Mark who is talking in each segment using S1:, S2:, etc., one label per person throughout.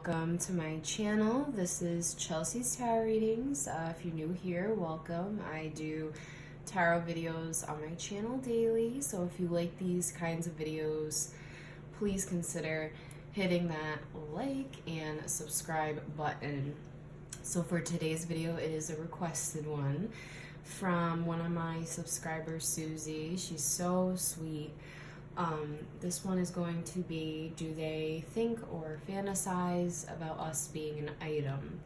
S1: welcome to my channel. This is Chelseasreadings. If you're new here, welcome. I do tarot videos on my channel daily, so if you like these kinds of videos, please consider hitting that like and subscribe button. So for today's video, it is a requested one from one of my subscribers, Susie. She's so sweet. This one is going to be, do they think or fantasize about us being an item?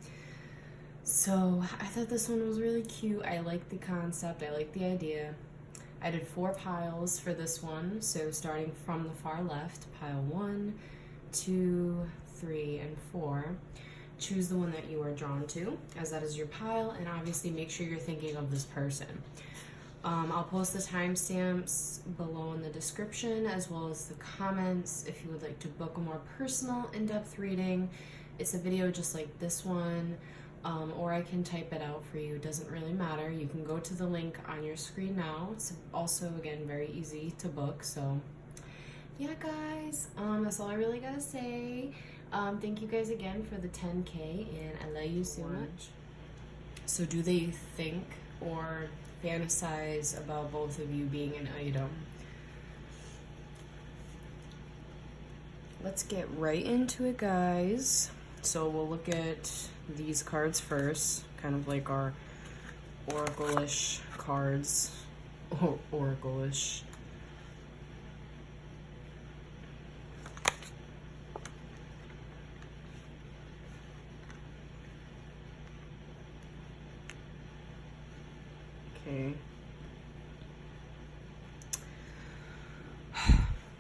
S1: So I thought this one was really cute. I like the concept. I like the idea. I did 4 piles for this one. So starting from the far left, pile 1, 2, 3, and 4. Choose the one that you are drawn to, as that is your pile, and obviously make sure you're thinking of this person. I'll post the timestamps below in the description, as well as the comments if you would like to book a more personal, in-depth reading. It's a video just like this one, or I can type it out for you. It doesn't really matter. You can go to the link on your screen now. It's also, again, very easy to book. So yeah, guys, that's all I really gotta say. Thank you guys again for the 10K, and I love you so much. So do they think or fantasize about both of you being an item? Let's get right into it, guys. So we'll look at these cards first, kind of like our oracle-ish cards. Oracle-ish.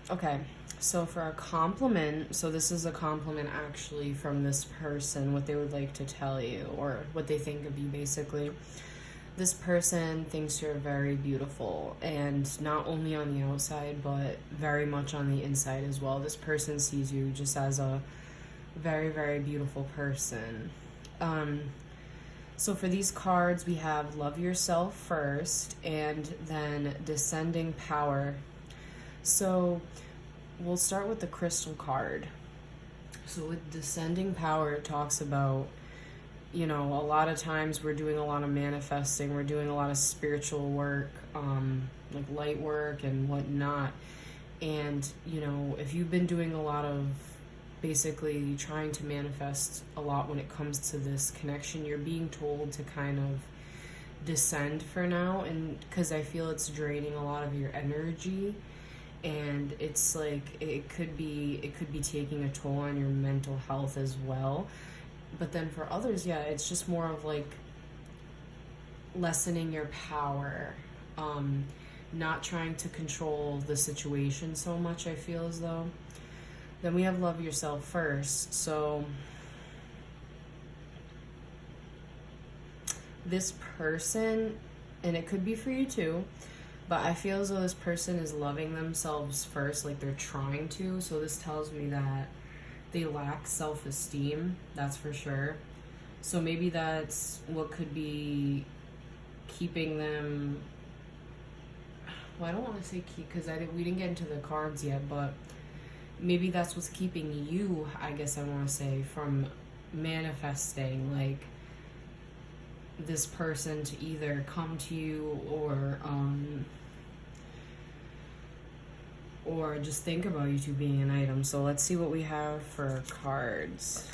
S1: Okay, so for a compliment, so this is a compliment actually from this person, what they would like to tell you, or what they think of you, basically. This person thinks you're very beautiful, and not only on the outside, but very much on the inside as well. This person sees you just as a very, very beautiful person. So for these cards, we have Love Yourself first, and then Descending Power. So we'll start with the crystal card. So with Descending Power, it talks about, you know, a lot of times we're doing a lot of manifesting, we're doing a lot of spiritual work, like light work and whatnot. And, you know, if you've been doing a lot of basically trying to manifest a lot when it comes to this connection, you're being told to kind of descend for now, and because I feel it's draining a lot of your energy, and it's like it could be taking a toll on your mental health as well. But then for others, yeah, it's just more of like lessening your power, not trying to control the situation so much, I feel as though. Then we have Love Yourself first. So this person, and it could be for you too, but I feel as though this person is loving themselves first, like they're trying to. So this tells me that they lack self-esteem, that's for sure. So maybe that's what could be keeping them, well, I don't want to say keep, because we didn't get into the cards yet, but maybe that's what's keeping you, I guess I want to say, from manifesting, like this person to either come to you or just think about you two being an item. So let's see what we have for cards.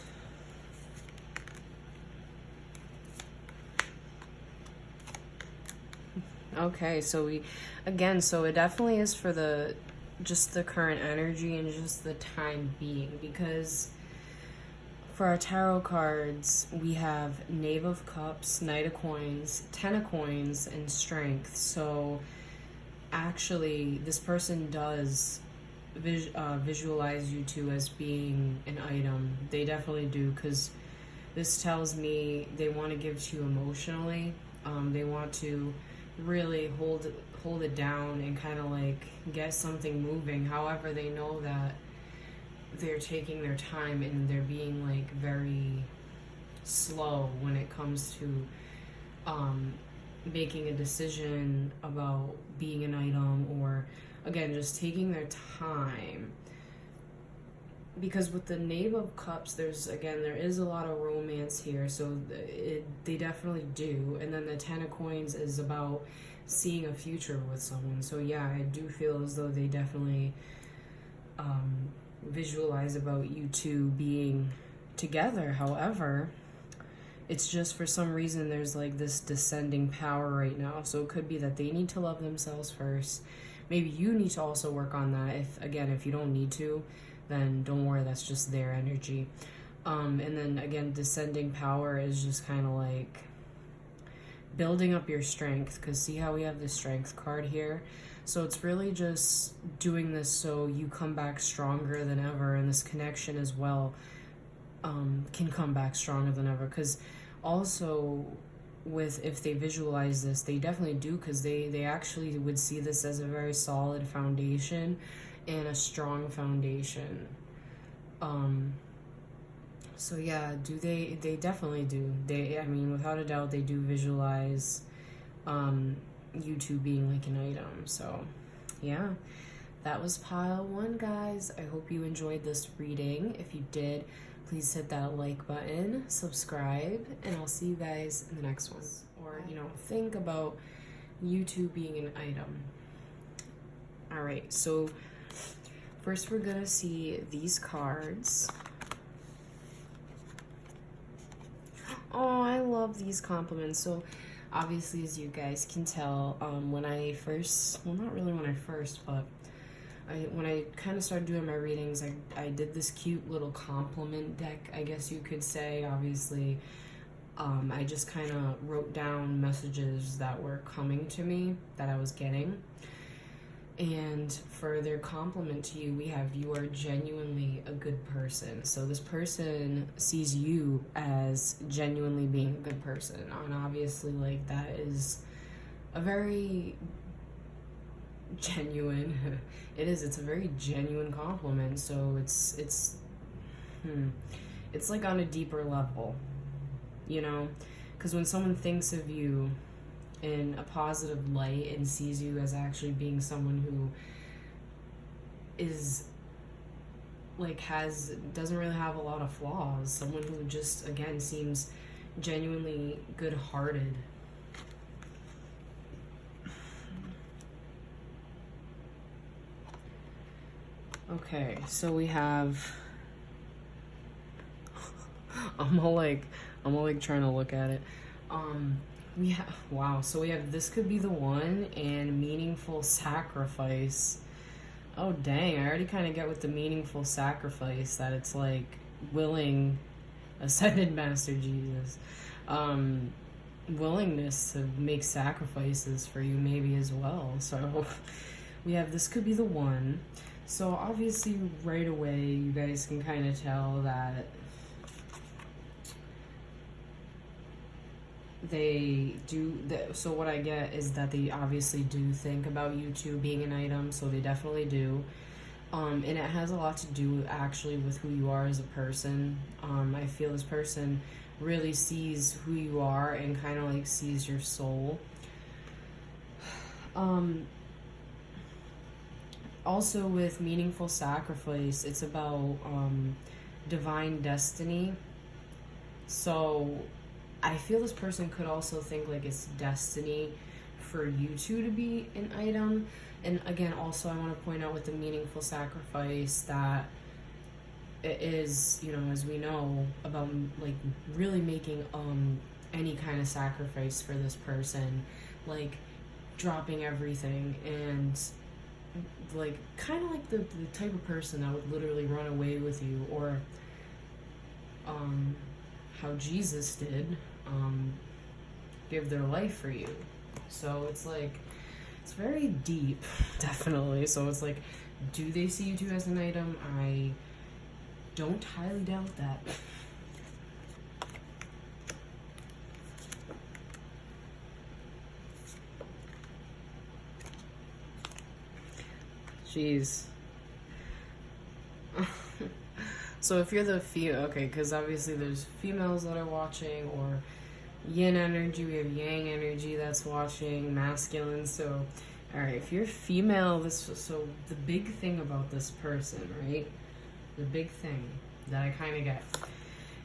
S1: Okay, so so it definitely is for just the current energy and just the time being, because for our tarot cards, we have Knave of Cups, Knight of Coins, 10 of Coins, and Strength. So actually, this person does visualize you two as being an item. They definitely do, because this tells me they want to give to you emotionally. They want to really hold it down and kind of like get something moving. However, they know that they're taking their time and they're being like very slow when it comes to making a decision about being an item, or again just taking their time. because with the Knave of Cups, there is a lot of romance here, so they definitely do. And then the Ten of Coins is about seeing a future with someone. So yeah, I do feel as though they definitely visualize about you two being together. However, it's just for some reason there's like this descending power right now. So it could be that they need to love themselves first. Maybe you need to also work on that. If you don't need to, then don't worry, that's just their energy. And then again, descending power is just kind of like building up your strength, because see how we have the strength card here? So it's really just doing this so you come back stronger than ever, and this connection as well can come back stronger than ever. Because also, if they visualize this, they definitely do, because they actually would see this as a very solid foundation and a strong foundation. So yeah, they definitely do. I mean, without a doubt, they do visualize you two being like an item. So yeah, that was pile 1, guys. I hope you enjoyed this reading. If you did, please hit that like button, subscribe, and I'll see you guys in the next one. Or, think about you two being an item. All right, so first we're gonna see these cards. Oh, I love these compliments. So obviously, as you guys can tell, when I first, well, not really when I first, but when I kind of started doing my readings, I did this cute little compliment deck, I guess you could say. Obviously, I just kind of wrote down messages that were coming to me that I was getting. And for their compliment to you, we have, you are genuinely a good person. So this person sees you as genuinely being a good person. And obviously, like, that is a very genuine, it's a very genuine compliment. So it's like on a deeper level, because when someone thinks of you in a positive light and sees you as actually being someone who is like doesn't really have a lot of flaws, someone who just again seems genuinely good-hearted. Okay, so we have I'm all like trying to look at it. So we have this could be the one, and meaningful sacrifice. Oh dang, I already kind of get with the meaningful sacrifice that it's like willing, ascended Master Jesus, willingness to make sacrifices for you maybe as well. So we have this could be the one. So obviously right away you guys can kind of tell that they do. So what I get is that they obviously do think about you two being an item, so they definitely do. And it has a lot to do actually with who you are as a person. I feel this person really sees who you are and kind of like sees your soul. Also with meaningful sacrifice, it's about divine destiny. So I feel this person could also think like it's destiny for you two to be an item. And again, also I want to point out with the meaningful sacrifice that it is, as we know, about like really making any kind of sacrifice for this person, like dropping everything, and like kind of like the type of person that would literally run away with you, or how Jesus did, give their life for you. So it's like, it's very deep, definitely. So it's like, do they see you two as an item? I don't highly doubt that. Jeez. So if you're the female, okay, because obviously there's females that are watching, or yin energy, we have yang energy that's watching, masculine. So, all right, if you're female, so the big thing about this person, right, the big thing that I kind of get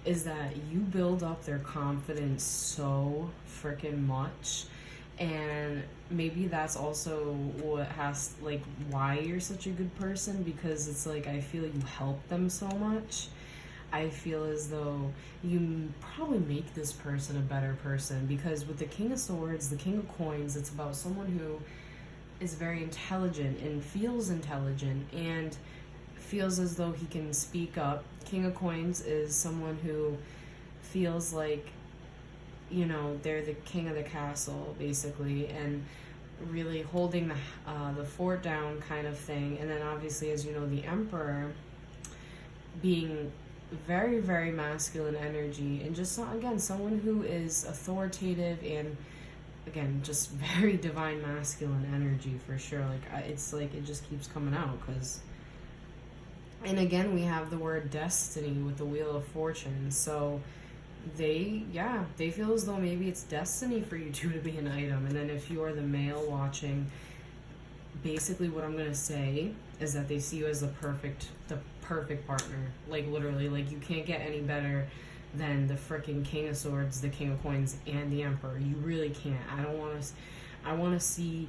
S1: is that you build up their confidence so freaking much, and maybe that's also what has, like, why you're such a good person, because it's like I feel you help them so much. I feel as though you probably make this person a better person, because with the King of Swords, the King of Coins, it's about someone who is very intelligent and feels intelligent and feels as though he can speak up. King of Coins is someone who feels like, you know, they're the king of the castle, basically, and really holding the fort down kind of thing. And then obviously, as you know, the Emperor being very, very masculine energy, and just, again, someone who is authoritative and, again, just very divine masculine energy for sure. Like, it's like it just keeps coming out, because, and again, we have the word destiny with the Wheel of Fortune. So they feel as though maybe it's destiny for you two to be an item. And then if you are the male watching, basically what I'm gonna say is that they see you as the perfect partner. Like, literally, like, you can't get any better than the freaking King of Swords, the King of Coins, and the Emperor. You really can't. I want to see,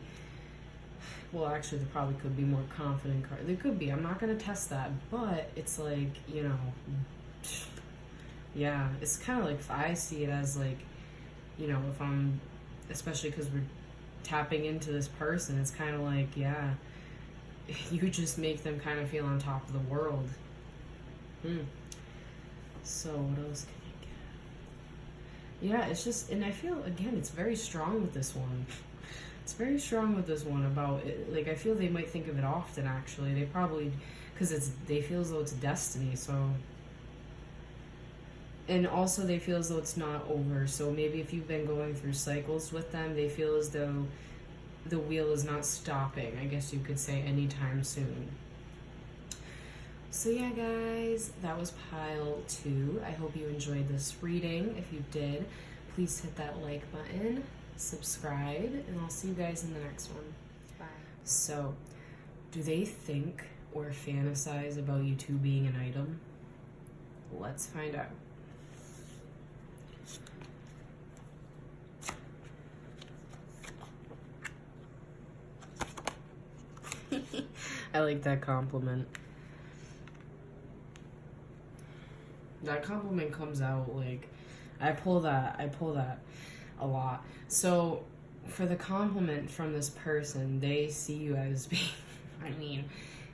S1: well, actually, there probably could be more confident cards. There could be. I'm not going to test that. But it's like, you know, yeah, it's kind of like, I see it as like, you know, if I'm, especially because we're tapping into this person, it's kind of like, yeah, you just make them kind of feel on top of the world. So what else can I get? Yeah, it's just, and I feel, again, it's very strong with this one. It's very strong with this one about it. Like, I feel they might think of it often, actually. They probably, because they feel as though it's destiny, so. And also they feel as though it's not over. So maybe if you've been going through cycles with them, they feel as though the wheel is not stopping, I guess you could say, anytime soon. So yeah, guys, that was pile 2. I hope you enjoyed this reading. If you did, please hit that like button, subscribe, and I'll see you guys in the next one. Bye. So, do they think or fantasize about you two being an item? Let's find out. I like that compliment. That compliment comes out, like, I pull that a lot. So for the compliment from this person, they see you as being, I mean,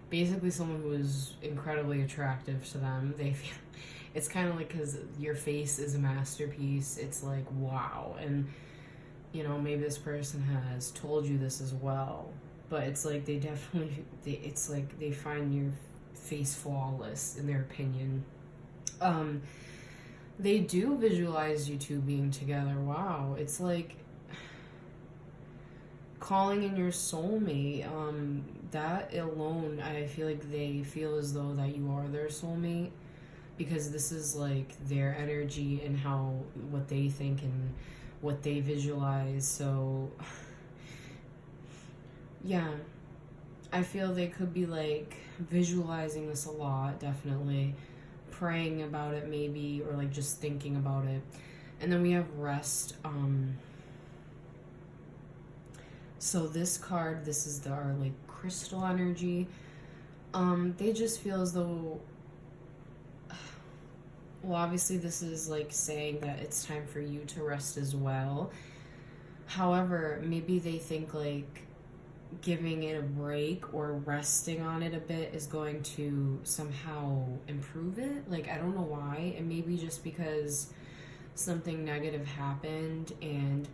S1: basically someone who is incredibly attractive to them. They feel, it's kind of like, because your face is a masterpiece, it's like, wow. And, you know, maybe this person has told you this as well, but it's like they definitely, it's like they find your face flawless in their opinion. They do visualize you two being together. Wow, it's like calling in your soulmate. That alone, I feel like they feel as though that you are their soulmate, because this is like their energy and what they think and what they visualize. So yeah, I feel they could be like visualizing this a lot, definitely praying about it maybe, or like just thinking about it. And then we have rest. So this card, this is our like crystal energy. They just feel as though, well, obviously this is like saying that it's time for you to rest as well. However, maybe they think like giving it a break or resting on it a bit is going to somehow improve it. Like, I don't know why. And maybe just because something negative happened and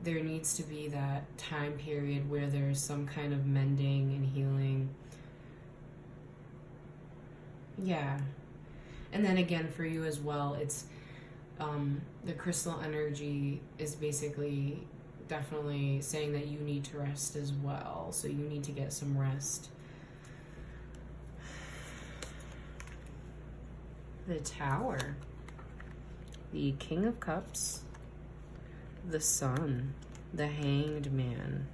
S1: there needs to be that time period where there's some kind of mending and healing. Yeah. And then again, for you as well, it's the crystal energy is basically definitely saying that you need to rest as well. So you need to get some rest. The Tower, the King of Cups, the Sun, the Hanged Man.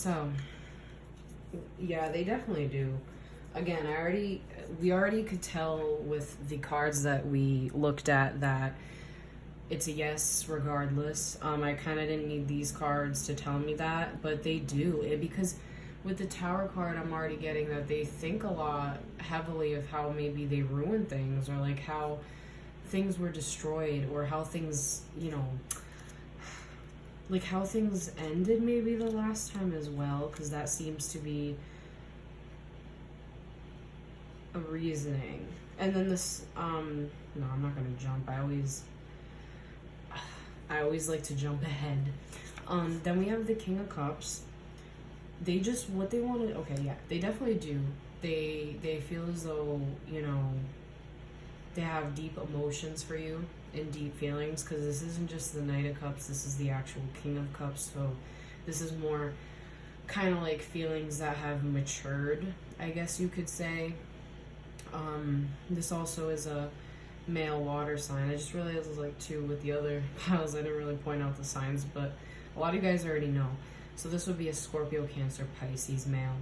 S1: So, yeah, they definitely do. Again, we already could tell with the cards that we looked at that it's a yes regardless. I kind of didn't need these cards to tell me that, but they do. Because with the Tower card, I'm already getting that they think a lot heavily of how maybe they ruin things, or like how things were destroyed, or how things, like how things ended maybe the last time as well, because that seems to be a reasoning. And then this, no, I'm not gonna jump. I always like to jump ahead. Then we have the King of Cups. They just, what they wanted, okay, yeah, they definitely do. They feel as though, they have deep emotions for you and deep feelings, because this isn't just the Knight of Cups, this is the actual King of Cups. So this is more kind of like feelings that have matured, I guess you could say. This also is a male water sign. I just realized like too with the other piles, I didn't really point out the signs, but a lot of you guys already know. So this would be a Scorpio, Cancer, Pisces male.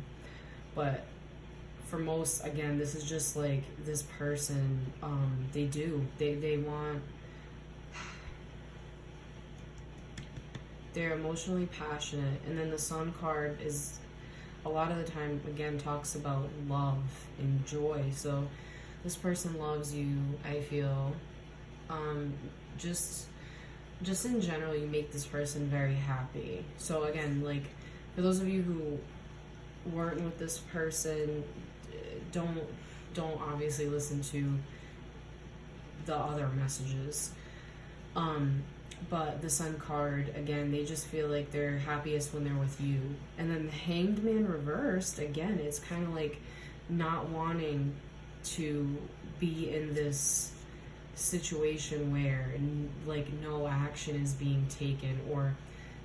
S1: But for most, again, this is just like this person, they want, they're emotionally passionate. And then the Sun card is a lot of the time, again, talks about love and joy. So this person loves you, I feel. Just in general, you make this person very happy. So again, like, for those of you who weren't with this person, don't obviously listen to the other messages. But the Sun card, again, they just feel like they're happiest when they're with you. And then the Hanged Man reversed, again, it's kind of like not wanting to be in this situation where like no action is being taken, or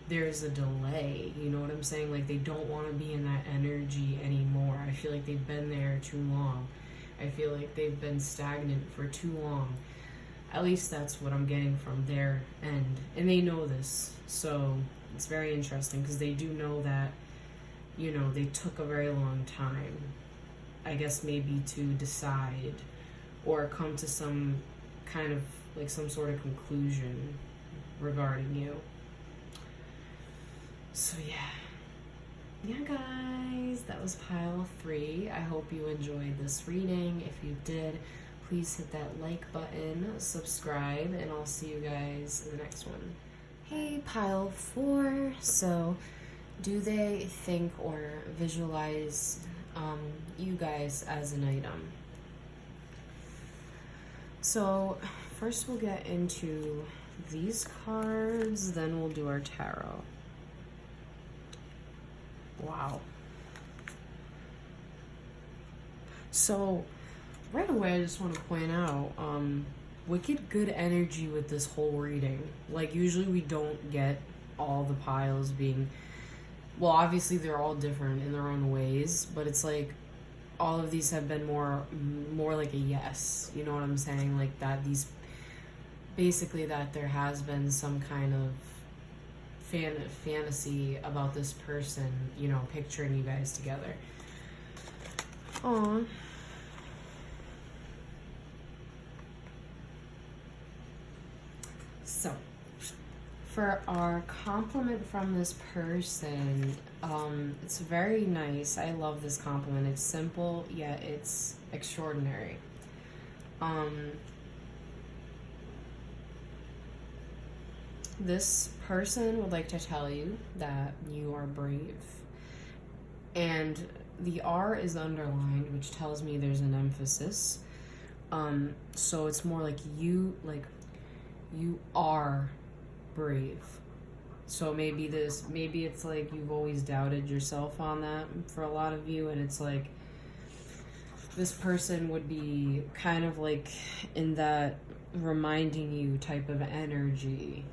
S1: there's a delay, you know what I'm saying? Like they don't want to be in that energy anymore. I feel like they've been there too long. I feel like they've been stagnant for too long. At least that's what I'm getting from their end. And they know this. So it's very interesting, because they do know that, they took a very long time, I guess, maybe to decide or come to some kind of, like, some sort of conclusion regarding you. So yeah, guys, that was pile 3. I hope you enjoyed this reading. If you did, please hit that like button, subscribe, and I'll see you guys in the next one. Hey, pile 4. So do they think or visualize you guys as an item? So first we'll get into these cards, then we'll do our tarot. Wow. So right away, I just want to point out, wicked good energy with this whole reading. Like, usually we don't get all the piles being, well, obviously they're all different in their own ways, but it's like all of these have been more like a yes, you know what I'm saying? Like that these, basically that there has been some kind of fantasy about this person, picturing you guys together. Aww. So, for our compliment from this person, it's very nice. I love this compliment. It's simple, yet it's extraordinary. This person would like to tell you that you are brave. And the R is underlined, which tells me there's an emphasis. So it's more like you are brave. So maybe it's like you've always doubted yourself on that for a lot of you, and it's like this person would be kind of like in that reminding you type of energy.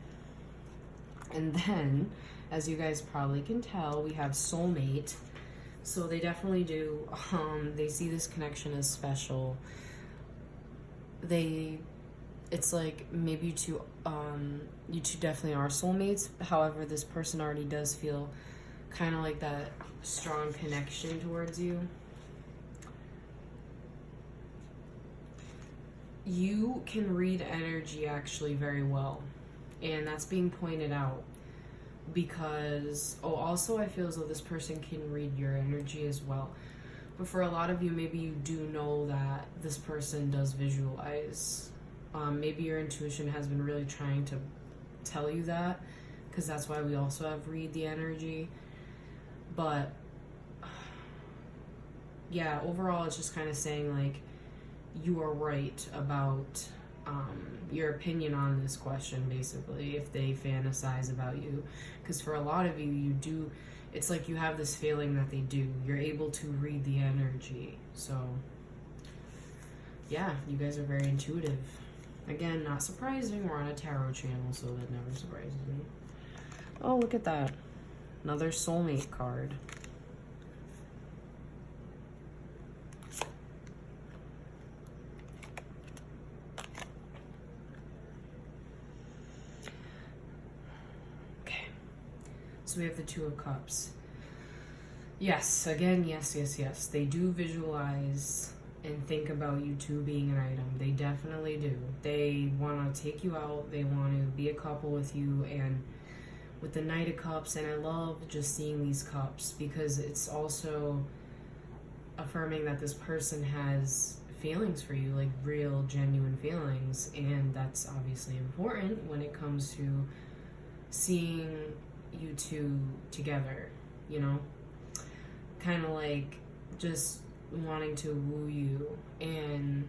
S1: And then, as you guys probably can tell, we have soulmate. So they definitely do, they see this connection as special. It's like maybe you two definitely are soulmates. However, this person already does feel kind of like that strong connection towards you. You can read energy actually very well, and that's being pointed out because, also I feel as though this person can read your energy as well. But for a lot of you, maybe you do know that this person does visualize. Maybe your intuition has been really trying to tell you that, because that's why we also have read the energy. But yeah, overall it's just kind of saying like you are right about your opinion on this question, basically, if they fantasize about you. Because for a lot of you, you do, it's like you have this feeling that they do. You're able to read the energy. So yeah, you guys are very intuitive. Again, not surprising, we're on a tarot channel, so that never surprises me. Oh, look at that. Another soulmate card. Okay. So we have the Two of Cups. Yes, again, yes. They do visualize and think about you two being an item. They definitely do. They want to take you out. They want to be a couple with you. And with the Knight of Cups, and I love just seeing these cups because it's also affirming that this person has feelings for you, like real, genuine feelings. And that's obviously important when it comes to seeing you two together, you know? Kind of like just wanting to woo you and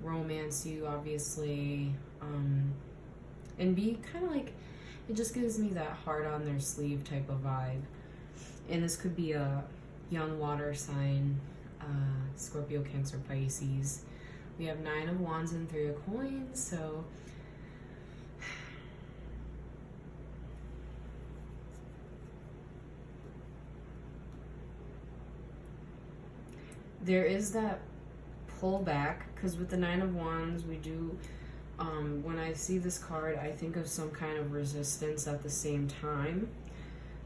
S1: romance you, obviously, and be kind of like, it just gives me that heart on their sleeve type of vibe. And this could be a young water sign, Scorpio, Cancer, Pisces. We have 9 of Wands and 3 of Coins, so there is that pullback, because with the 9 of Wands, we do, when I see this card, I think of some kind of resistance at the same time.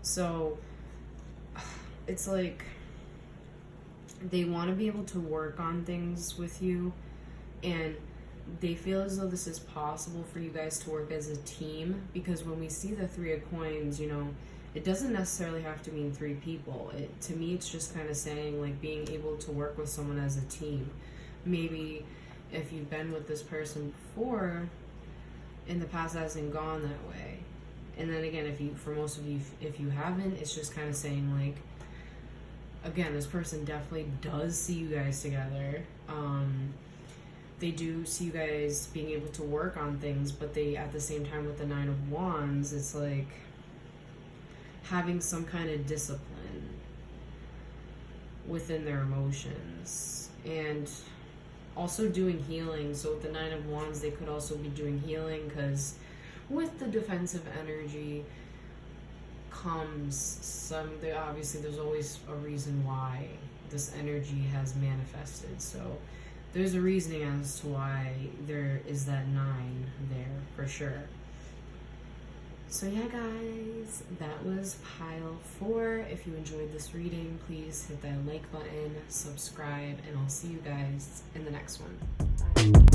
S1: So it's like they want to be able to work on things with you, and they feel as though this is possible for you guys to work as a team, because when we see the 3 of Coins, you know, it doesn't necessarily have to mean 3 people. To me, it's just kind of saying like being able to work with someone as a team. Maybe if you've been with this person before, in the past hasn't gone that way. And then again, for most of you, if you haven't, it's just kind of saying like, again, this person definitely does see you guys together. They do see you guys being able to work on things, but they, at the same time with the 9 of Wands, it's like having some kind of discipline within their emotions, and also doing healing. So with the 9 of Wands, they could also be doing healing, because with the defensive energy comes obviously there's always a reason why this energy has manifested. So there's a reasoning as to why there is that 9 there, for sure. So yeah, guys, that was pile 4. If you enjoyed this reading, please hit that like button, subscribe, and I'll see you guys in the next one. Bye.